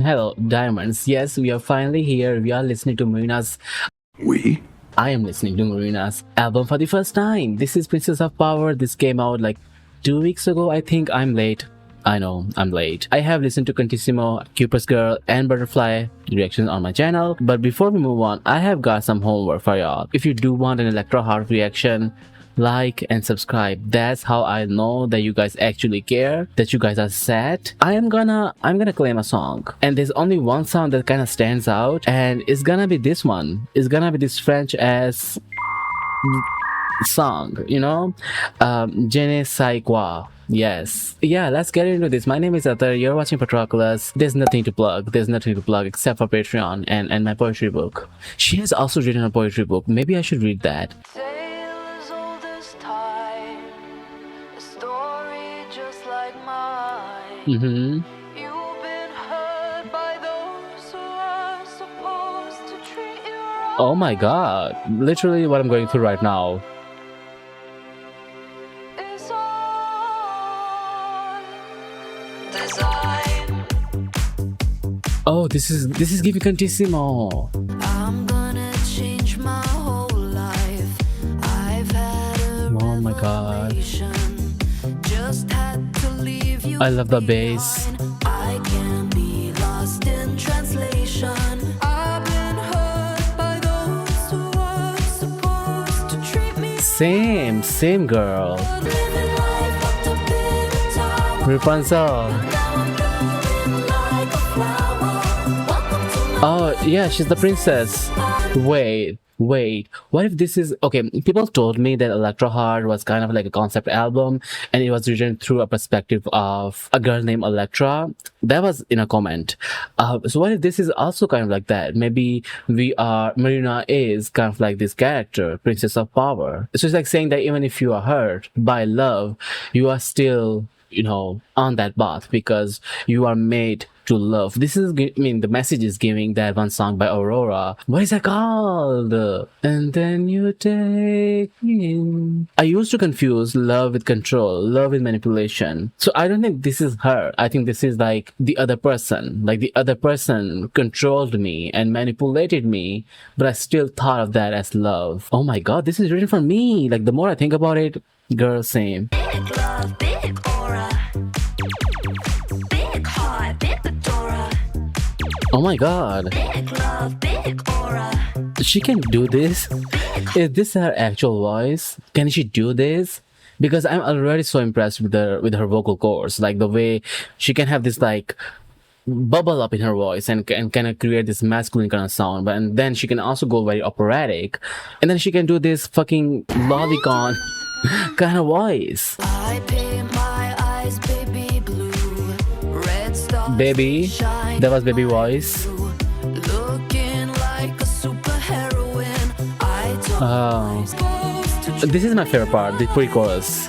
Hello, Diamonds. Yes, we are finally here. We are listening to Marina's. We? I am listening to Marina's album for the first time. This is Princess of Power. This came out like 2 weeks ago. I think I'm late. I know, I'm late. I have listened to Cuntissimo, Cupid's Girl, and Butterfly reactions on my channel. But before we move on, I have got some homework for y'all. If you do want an Electra Heart reaction, like and subscribe. That's how I know that you guys actually care, that you guys are sad. I'm gonna claim a song, and there's only one song that kind of stands out, and it's gonna be this one. It's gonna be this French ass song, Je ne sais quoi. Yes. Yeah, let's get into this. My name is Athar. You're watching Patroclus. There's nothing to plug. There's nothing to plug except for Patreon and my poetry book. She has also written a poetry book. Maybe I should read that. Sailors old as time, a story just like mine. You've been hurt by those who are supposed to treat you right. Oh my god. Literally what I'm going through right now. It's on design. Oh, this is giving Cuntissimo. I'm gonna change my whole life. I've had a Oh my god. revelation. Just had to leave you I love the bass. behind. I can be lost in translation. I've been hurt by those who are supposed to treat me. Same girl. Living life up to big tower. Rapunzel. Now I'm blooming like a flower. Welcome to my Oh yeah, she's the princess. Wait. What if this is okay? People told me that Electra Heart was kind of like a concept album, and it was written through a perspective of a girl named Electra. That was in a comment. So what if this is also kind of like that? Maybe Marina is kind of like this character, Princess of Power. So it's like saying that even if you are hurt by love, you are still, on that path because you are made to love. This is, the message is giving that one song by Aurora. What is that called? And then you take me in. I used to confuse love with control, love with manipulation. So I don't think this is her. I think this is like the other person. Like the other person controlled me and manipulated me, but I still thought of that as love. Oh my god, this is written for me. Like the more I think about it, girl, same. big love, big aura. Big heart, big fedora. Oh my god. Big love, big aura. She can do this? Is this her actual voice? Can she do this? Because I'm already so impressed with her vocal cords, like the way she can have this like bubble up in her voice and kind of create this masculine kind of sound, but and then she can also go very operatic, and then she can do this fucking lolicon kind of voice. I paint my eyes baby blue. Red stars Baby, shine that was baby voice. through. Looking like a superheroine. I told Oh, supposed to this is my favorite part, the pre-chorus.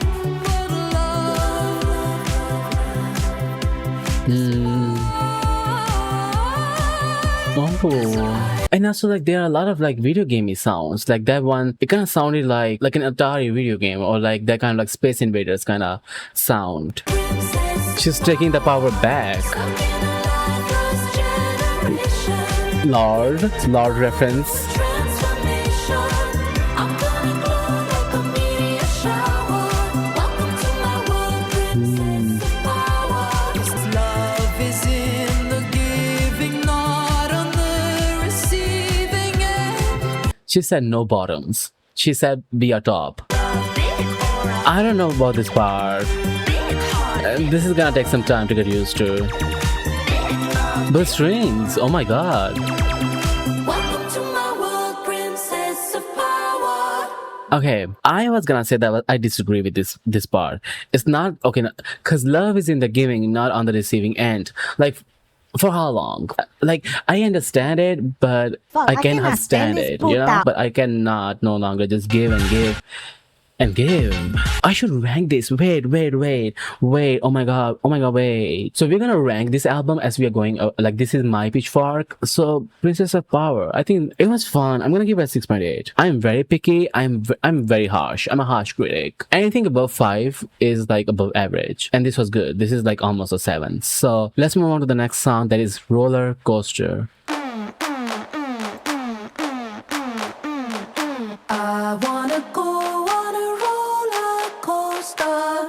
Oh, and also like there are a lot of like video gamey sounds. Like that one, it kind of sounded like an Atari video game, or like that kind of like Space Invaders kind of sound. She's taking the power back. Lord reference. She said no bottoms. She said be a top. I don't know about this part. This is gonna take some time to get used to. But strings, oh my god. Okay, I was gonna say that I disagree with this part. It's not okay, because love is in the giving, not on the receiving end. Like, for how long? Like, I understand it, but Fuck, I I cannot cannot stand stand this it, puta. But I cannot no longer just give and give and give. I should rank this. Wait. Oh my god. Wait. So we're gonna rank this album as we are going. Like this is my pitchfork. So Princess of Power. I think it was fun. I'm gonna give it a 6.8. I'm very picky. I'm very harsh. I'm a harsh critic. Anything above 5 is like above average, and this was good. This is like almost a 7. So let's move on to the next song. That is Roller Coaster. I wanna go on a roller coaster.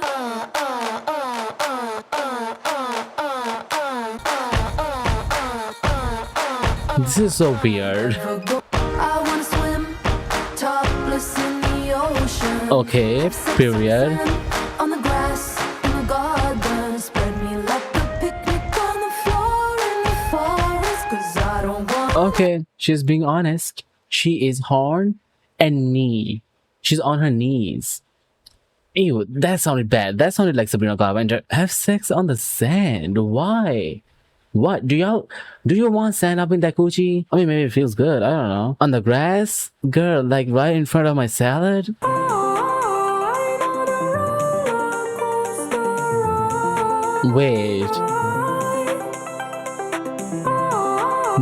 This is so weird. I wanna swim topless in the ocean. Okay, period. On the grass in the garden, spread me like a picnic on the floor in the forest. 'Cause I don't want. Okay, she's being honest. She is horn and knee. She's on her knees. Ew, that sounded bad. That sounded like Sabrina Carpenter. Have sex on the sand. Why? What? Do you want sand up in that coochie? I mean, maybe it feels good. I don't know. On the grass? Girl, like right in front of my salad? Wait.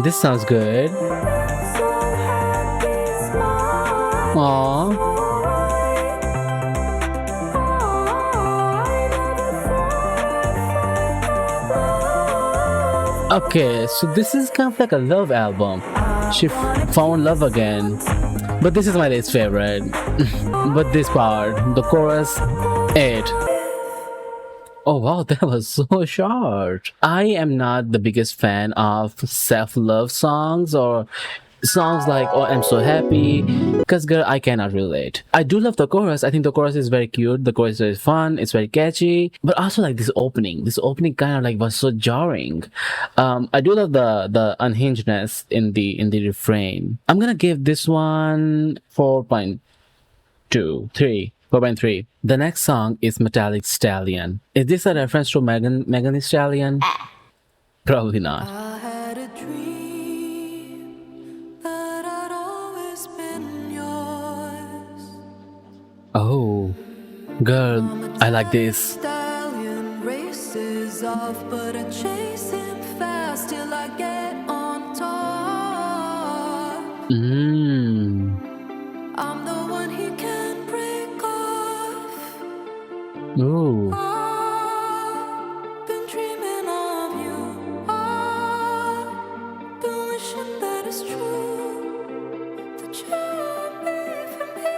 This sounds good. Aww. Okay, so this is kind of like a love album. She found love again. But this is my least favorite. But this part, the chorus, 8. Oh wow, that was so short. I am not the biggest fan of self-love songs or songs like "Oh, I'm so happy," because girl, I cannot relate. I do love the chorus. I think the chorus is very cute. The chorus is very fun. It's very catchy. But also like this opening. This opening kind of like was so jarring. I do love the unhingedness in the refrain. I'm gonna give this one 4.3. The next song is Metallic Stallion. Is this a reference to Megan Thee Stallion? Probably not. I had a dream that I'd always been yours. Oh, girl, I like this. Stallion races off, but I chase him fast till I get on top. I'm the one he can't break off. Ooh. I've been dreaming of you. I've been wishing that it's true. That you're made for me.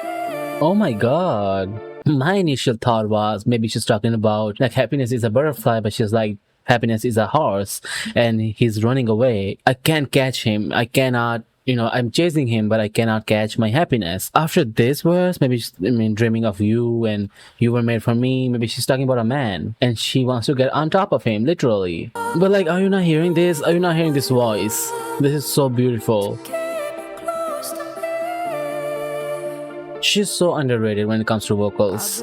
Oh my god. My initial thought was maybe she's talking about like happiness is a butterfly, but she's like happiness is a horse and he's running away. I can't catch him. I cannot, I'm chasing him, but I cannot catch my happiness. After this verse, maybe she's, dreaming of you and you were made for me. Maybe she's talking about a man and she wants to get on top of him, literally. But like, are you not hearing this? Are you not hearing this voice? This is so beautiful. She's so underrated when it comes to vocals.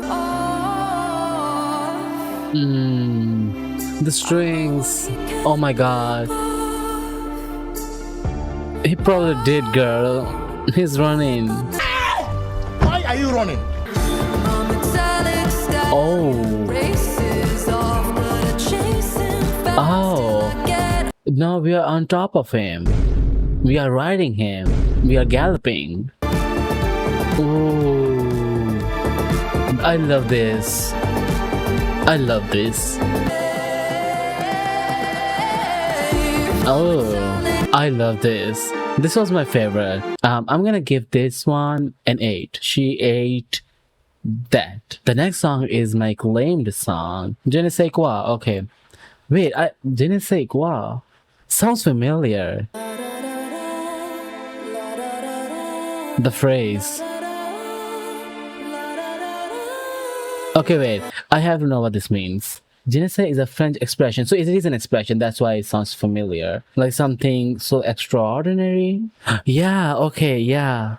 The strings. Oh my god. He probably did, girl. He's running. Why are you running? Oh. Oh. Now we are on top of him. We are riding him. We are galloping. Ooh. I love this. I love this. Oh, I love this. This was my favorite. I'm gonna give this one an 8. She ate that. The next song is my claimed song. Je ne sais quoi. Okay. Wait, Je ne sais quoi. Sounds familiar. The phrase. Okay, wait. I have to know what this means. Je ne sais is a French expression. So it is an expression. That's why it sounds familiar. Like something so extraordinary. Yeah, okay, yeah.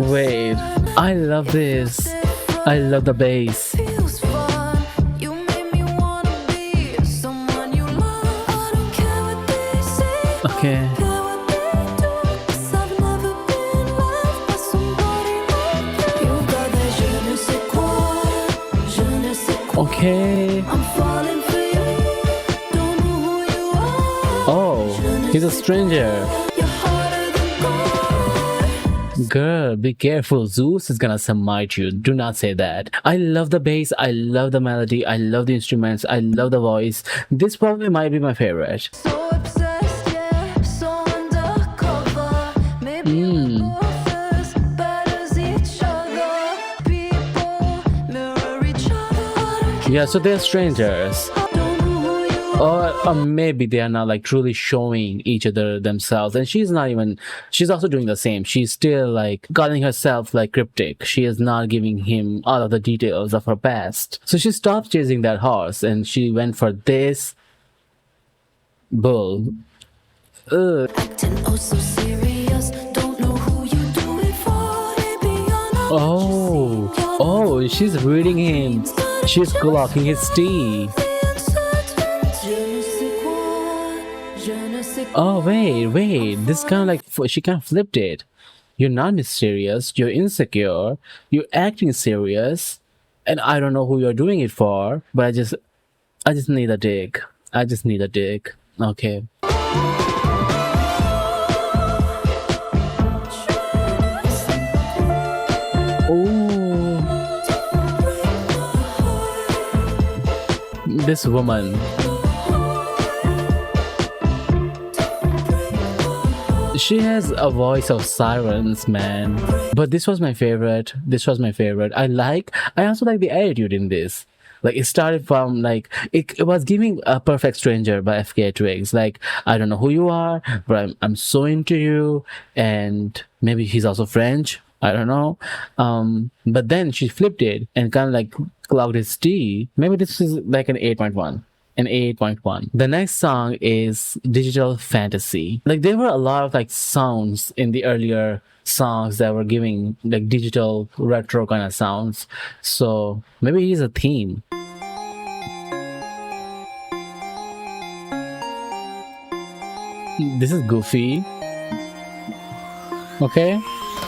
Wait, I love this. I love the bass. Okay. Okay. I'm falling for you. Don't know who you are. Oh, he's a stranger. You're harder than gold. Girl, be careful. Zeus is gonna smite you. Do not say that. I love the bass. I love the melody. I love the instruments. I love the voice. This probably might be my favorite. So obsessed, yeah, so undercover. Maybe we're both as bad as each other. People mirror each other. Yeah, so they're strangers. Don't know who you are. Or maybe they are not like truly showing each other themselves. And she's also doing the same. She's still like calling herself like cryptic. She is not giving him all of the details of her past. So she stopped chasing that horse and she went for this bull. Ugh. Acting oh so serious. Don't know who you do it for. Maybe you're not Oh, she's reading him. She's clocking his tea. Oh, wait. This kind of like, she kind of flipped it. You're not mysterious. You're insecure. You're acting serious. And I don't know who you're doing it for, but I just need a dick. I just need a dick. Okay. Oh, this woman. She has a voice of sirens, man. But this was my favorite. I also like the attitude in this. Like it started from like it was giving a perfect stranger by FK Twigs. Like, I don't know who you are, but I'm so into you, and maybe he's also French. I don't know. But then she flipped it and kind of like clogged his tea. Maybe this is like an 8.1. An 8.1. The next song is Digital Fantasy. Like there were a lot of like sounds in the earlier songs that were giving like digital retro kind of sounds. So maybe it is a theme. This is goofy. Okay.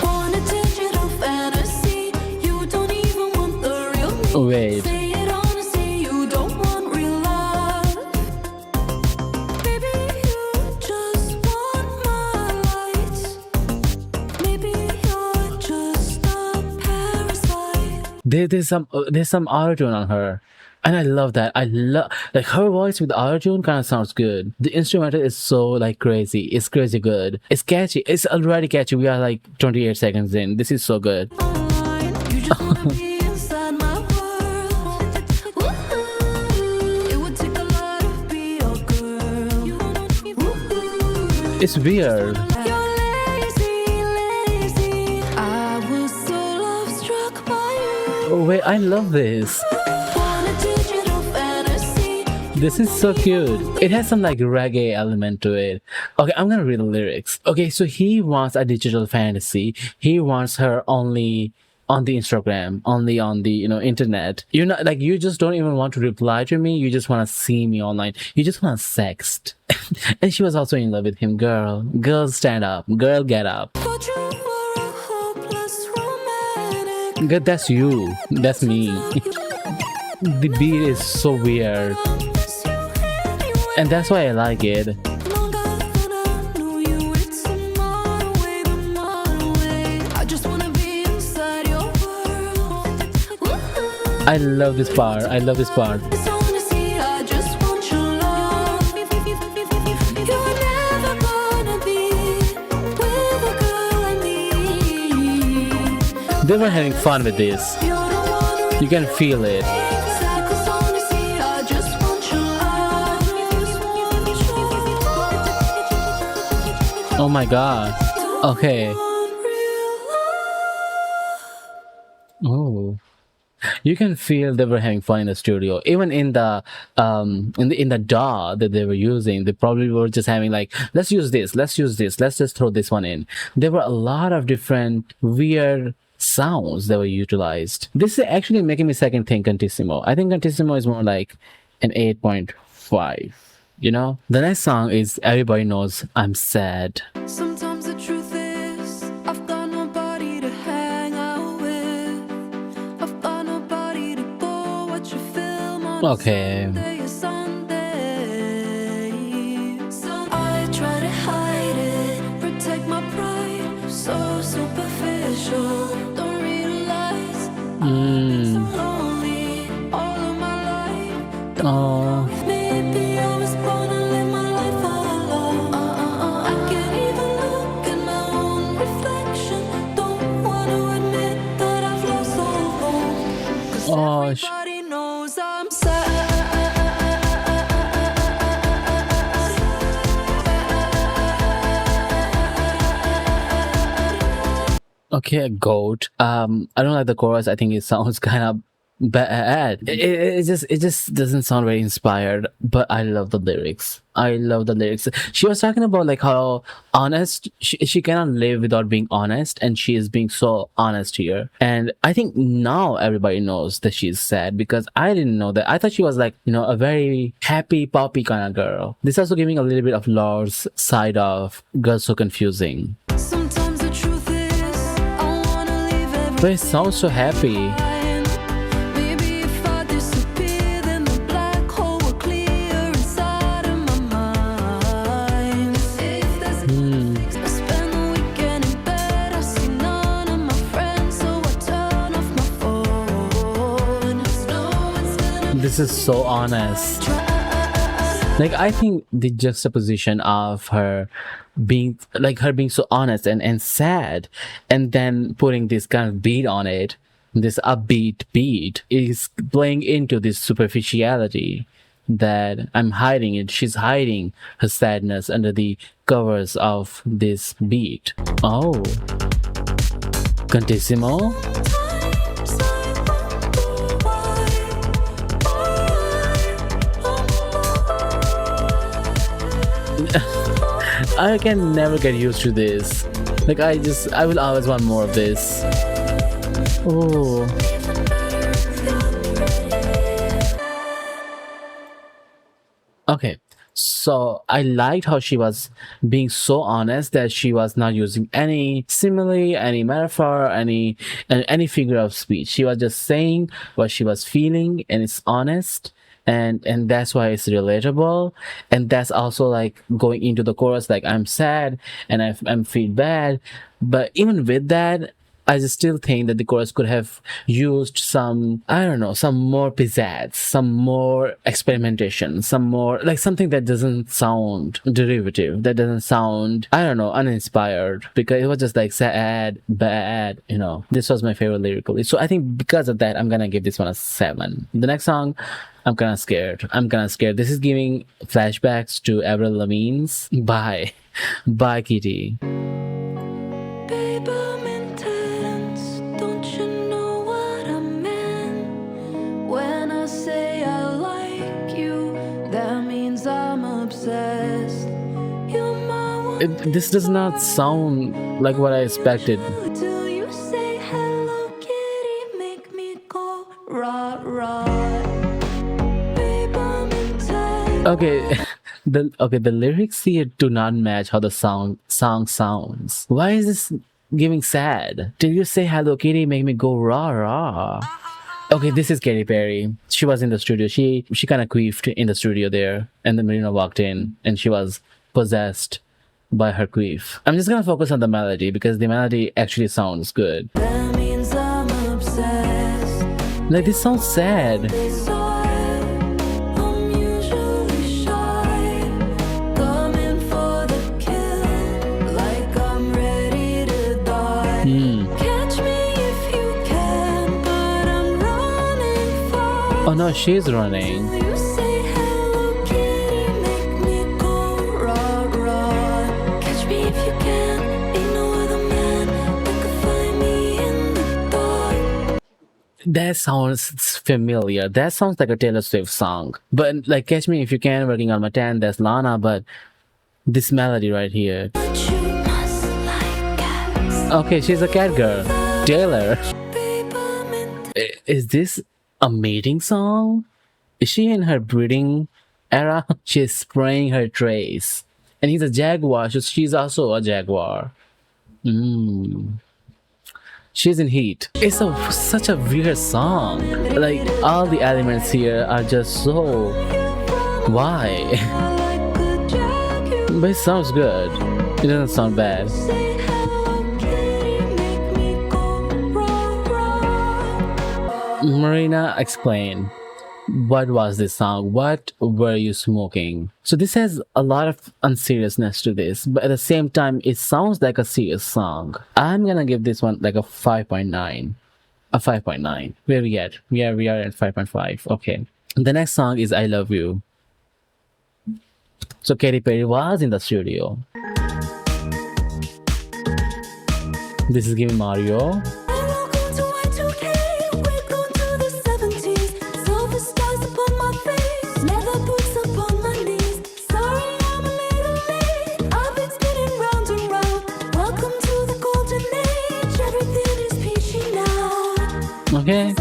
Want a digital fantasy. You don't even want the real me. Wait. Say it honestly, you don't want real love. Maybe you just want my lights. Maybe you're just a parasite. There's some autotune on her, and I love that. I love like her voice with autotune kind of sounds good. The instrumental is so like crazy. It's crazy good. It's catchy. It's already catchy. We are like 28 seconds in. This is so good. Online, you just wanna be inside my world. Woo-hoo. It would take a lot to be your girl. Woo-hoo. It's weird. You're lazy. I was so love struck by you. Oh wait, I love this. Want a digital fantasy. This is so cute. It has some like reggae element to it. Okay, I'm gonna read the lyrics. Okay, so he wants a digital fantasy. He wants her only on the Instagram, only on the internet. You're not like, you just don't even want to reply to me. You just want to see me online. You just want to sext. And she was also in love with him. Girl, stand up. Girl, get up. Thought you were a hopeless romantic. Girl, that's you. That's me. The beat is so weird, Miss you anyway. and that's why I like it. Longer than I knew you, it's a mile away, the mile away. I just wanna be inside your world. Woo-hoo. I love this part. It's honesty, I just want your love. You're never gonna be with a girl like me. They were having fun with this. You're the one You can feel it. inside, 'cause honestly, I just want your love. Oh my god. Okay. Oh. You can feel they were having fun in the studio. Even in the DAW that they were using, they probably were just having like, let's use this, let's just throw this one in. There were a lot of different weird sounds that were utilized. This is actually making me second think Cuntissimo. I think Cuntissimo is more like an 8.5. The next song is Everybody Knows I'm Sad. Sometimes the truth is, I've got nobody to hang out with. I've got nobody to go watch a film Okay. So I try to hide it, protect my pride. So superficial, don't realize I'm so lonely all of my life. Oh. Maybe I was born to live my life alone. I can't even look at my own reflection. Don't want to admit that I've lost all hope. 'Cause everybody knows I'm sad. Okay, goat. I don't like the chorus. I think it sounds kind of bad. It just doesn't sound very inspired. But I love the lyrics. I love the lyrics. She was talking about like how honest she cannot live without being honest, and she is being so honest here. And I think now everybody knows that she's sad, because I didn't know that. I thought she was like, a very happy poppy kind of girl. This also giving a little bit of Laur's side of Girls So Confusing. Sometimes the truth is, I wanna leave everything. But it sounds so happy. Maybe if I disappear, then the black hole will clear inside of my mind. If there's nothing, I spend the weekend in bed. I see none of my friends, so I turn off my phone. No one's gonna This is so honest. Like, I think the juxtaposition of her being so honest and sad, and then putting this kind of beat on it, this upbeat beat, is playing into this superficiality that I'm hiding it. She's hiding her sadness under the covers of this beat. Oh. Cuntissimo? Sometimes I wonder I can never get used to this. Like, I will always want more of this. Oh. Okay. So I liked how she was being so honest, that she was not using any simile, any metaphor, any figure of speech. She was just saying what she was feeling, and it's honest. And that's why it's relatable. And that's also like going into the chorus, like, I'm sad and I'm feel bad. But even with that, I just still think that the chorus could have used some, I don't know, some more pizzazz, some more experimentation, some more, like, something that doesn't sound derivative, that doesn't sound, I don't know, uninspired, because it was just like sad, bad, This was my favorite lyrical. So I think because of that, I'm gonna give this one a 7. The next song, I'm kind of scared. This is giving flashbacks to Avril Lavigne's Bye. Bye, Kitty. Babe, I'm intense. Don't you know what I meant? When I say I like you, that means I'm obsessed. You're my one. This does not sound like what I expected. Till you say hello, kitty, make me go rah rah. Babe, I'm intense. Okay. The lyrics here do not match how the song sounds. Why is this giving sad? Till you say hello, kitty, make me go rah rah. Okay, this is Katy Perry. She was in the studio. She kind of queefed in the studio there, and then Marina walked in, and she was possessed by her queef. I'm just gonna focus on the melody, because the melody actually sounds good. That means I'm obsessed. Like, this sounds sad. I'm usually shy, coming for the kill, like I'm ready to die. Catch me if you can, but I'm running far. Oh no, she's running. You say hello, kitty, make me go rah rah. Catch me if you can, ain't no other man that could find me in the dark. That sounds familiar. That sounds like a Taylor Swift song. But like, Catch Me If You Can, Working on My Tan, that's Lana. But this melody right here. But you must like cats. Okay, she's a cat girl. Taylor. Babe, I'm in Is this a mating song? Is she in her breeding era? She's spraying her trays. And he's a jaguar, so she's also a jaguar. She's in heat. It's such a weird song. Like all the elements here are just so why? But it sounds good. It doesn't sound bad. Marina, explain. What was this song? What were you smoking? So this has a lot of unseriousness to this, but at the same time, it sounds like a serious song. I'm gonna give this one like a 5.9. A 5.9. Where we at? We are at 5.5. Okay. The next song is I Love You. So Katy Perry was in the studio. This is giving Mario. Okay.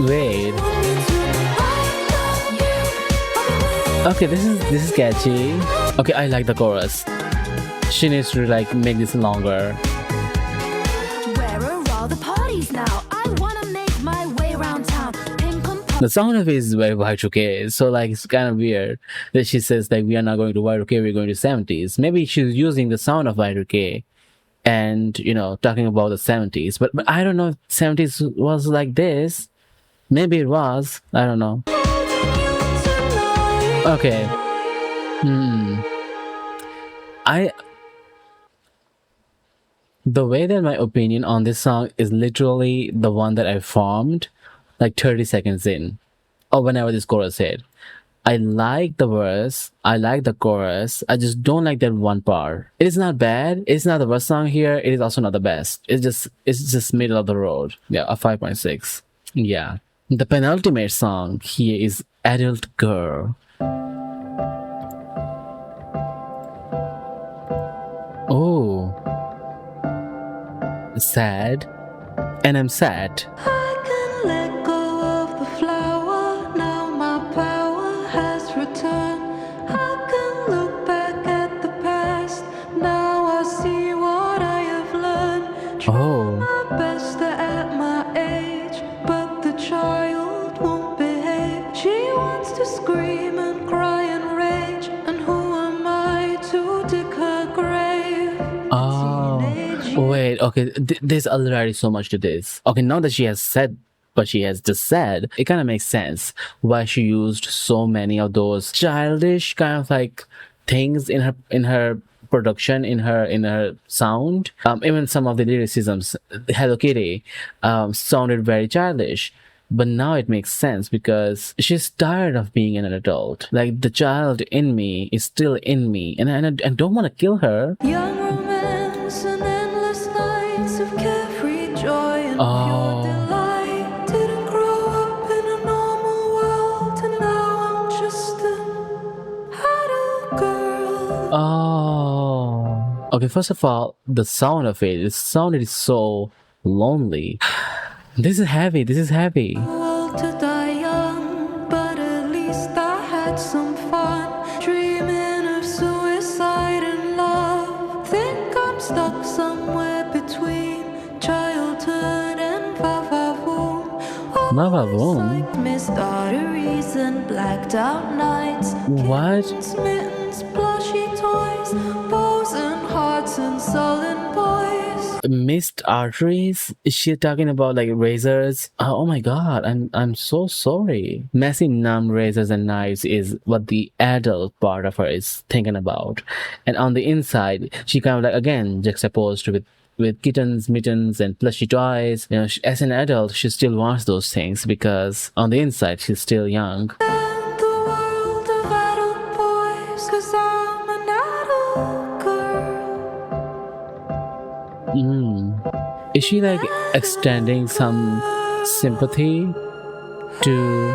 Wait. Okay, this is catchy. Okay, I like the chorus. She needs to like make this longer. Where are all the parties now? I wanna make my way around town. The sound of it is very Y2K, so like it's kind of weird that she says like we are not going to Y2K, we're going to 70s. Maybe she's using the sound of Y2K and talking about the 70s, but I don't know if 70s was like this. Maybe it was. I don't know. Okay. The way that my opinion on this song is literally the one that I formed like 30 seconds in, or whenever this chorus hit. I like the verse, I like the chorus, I just don't like that one part. It is not bad, it's not the worst song here, it is also not the best. It's just middle of the road. Yeah, a 5.6. Yeah. The penultimate song here is Adult Girl. Oh. Sad. And I'm sad. Let go of the flower, now my power has returned. I can look back at the past, now I see what I have learned. Try my best at my age, but the child won't behave. She wants to scream and cry and rage, and who am I to dig her grave? Wait, okay, there's already so much to this. Okay, now that she has said what she has just said, it kind of makes sense why she used so many of those childish kind of like things in her production, in her sound. Even some of the lyricisms, Hello Kitty, sounded very childish. But now it makes sense because she's tired of being an adult. Like the child in me is still in me, and I don't want to kill her. Young romance and endless nights of carefree joy and pure delight. Didn't grow up in a normal world, and now I'm just an adult girl. Oh. Okay, first of all, the sound of it sounded so lonely. This is heavy. To die young, but at least I had some fun. Dreaming of suicide and love. Think I'm stuck somewhere between childhood and va-va-voom. Va-va-voom? Like missed arteries and blacked out nights. What? Kittens, mittens, plushy toys, bows and hearts and sullen boys. Missed arteries? Is she talking about like razors? Oh my god, I'm so sorry. Messy numb razors and knives is what the adult part of her is thinking about. And on the inside, she kind of like again juxtaposed with kittens, mittens, and plushy toys. As an adult, she still wants those things because on the inside, she's still young. The world of adult boys, 'cause I'm an adult girl. Is she like extending some sympathy to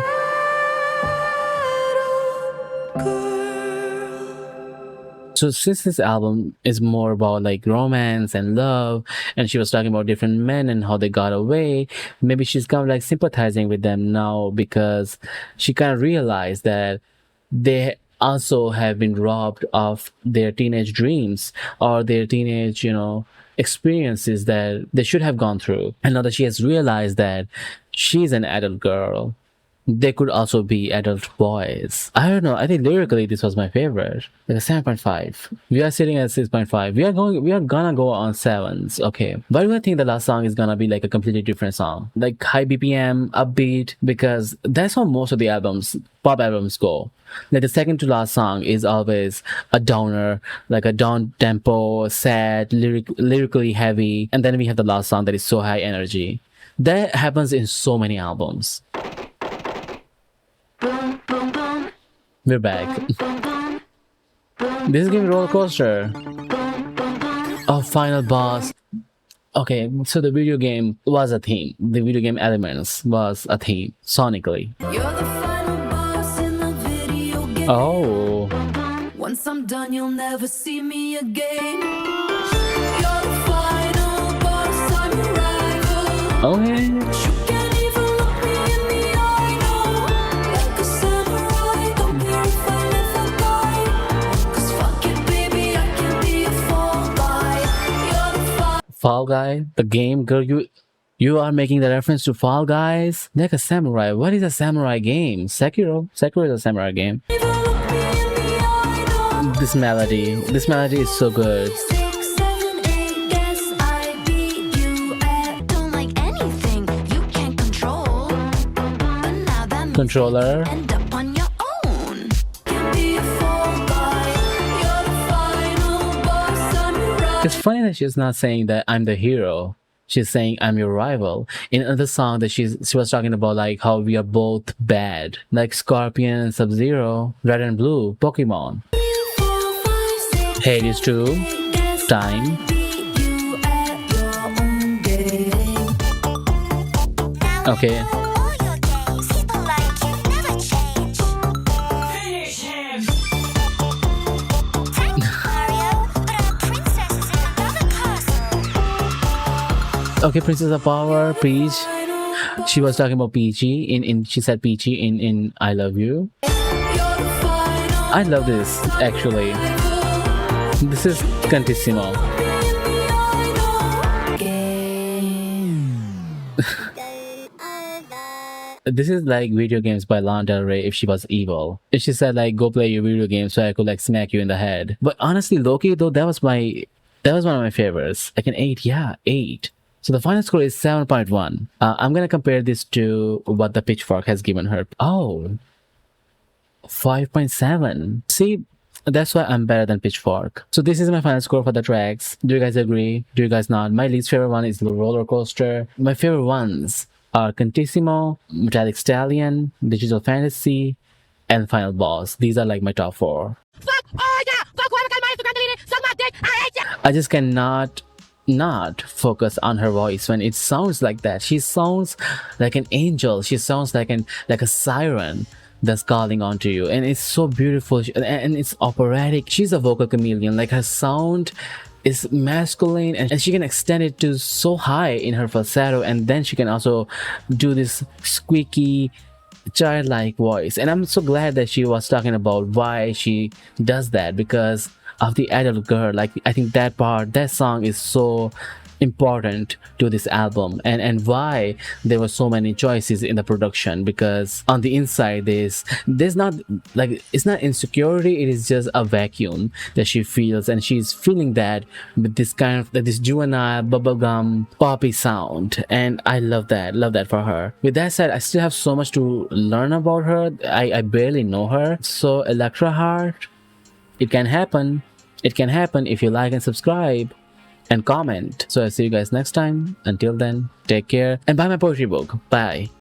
So since this album is more about like romance and love, and she was talking about different men and how they got away, maybe she's kind of like sympathizing with them now because she kind of realized that they also have been robbed of their teenage dreams or their teenage, experiences that they should have gone through. And now that she has realized that she's an adult girl, they could also be adult boys. I don't know. I think lyrically this was my favorite. Like a 7.5. We are sitting at 6.5. We are gonna go on sevens. Okay. Why do I think the last song is gonna be like a completely different song? Like high BPM, upbeat, because that's how most of the pop albums go. Like the second to last song is always a downer, like a down tempo, sad, lyrically heavy, and then we have the last song that is so high energy. That happens in so many albums. We're back. This is giving Rollercoaster. Oh, final boss. Okay, so the video game was a theme. The video game elements was a theme, sonically. You're the final boss in the video game. Oh. Once I'm done, you'll never see me again. You're the final boss, I'm your rival. Okay. You can't even look me in the eye, no. Like a samurai, don't care if I live or die. 'Cause fuck it, baby, I can be a fall guy. You're the Fall Guy, the game, girl, you are making the reference to Fall Guys? Like a samurai. What is a samurai game? Sekiro? Sekiro is a samurai game. even look me in the eye, no. This melody is so good. 6, 7, 8, guess I beat you at. Don't like anything you can't control. But now that means Controller. end up on your own. Can be a fall guy. You're the final boss, I'm your rival. It's funny that she's not saying that I'm the hero. She's saying I'm your rival. In another song that she was talking about like how we are both bad. Like Scorpion and Sub-Zero, Red and Blue, Pokemon. 4, 5, 6, Hades 2, guess Time. beat you at your own game. Okay. All your games, people like you never change. Thank you, Mario, but our princess is in another castle. Okay, Princess of Power, Peach. She was talking about Peachy in she said Peachy in I Love You. I love this actually. This is Cuntissimo. This is like video games by Lana Del Rey if she was evil. If she said like go play your video game so I could like smack you in the head. But honestly, Loki though, that was one of my favorites. Like an 8, yeah, 8. So the final score is 7.1. I'm gonna compare this to what the Pitchfork has given her. Oh, 5.7. See, that's why I'm better than Pitchfork. So this is my final score for the tracks. Do you guys agree? Do you guys not? My least favorite one is the Rollercoaster. My favorite ones are Cuntissimo, Metallic Stallion, Digital Fantasy, and Final Boss. These are like my top 4. I just cannot not focus on her voice when it sounds like that. She sounds like an angel. She sounds like a siren that's calling onto you, and it's so beautiful and it's operatic. She's a vocal chameleon. Like her sound is masculine and she can extend it to so high in her falsetto, and then she can also do this squeaky childlike voice. And I'm so glad that she was talking about why she does that, because of the adult girl. Like I think that song is so important to this album, and why there were so many choices in the production, because on the inside there's not like, it's not insecurity, it is just a vacuum that she feels, and she's feeling that with this kind of this juvenile bubblegum poppy sound, and I love that for her. With that said, I still have so much to learn about her. I barely know her. So Electra Heart, it can happen if you like and subscribe and comment. So I'll see you guys next time. Until then, take care and buy my poetry book. Bye.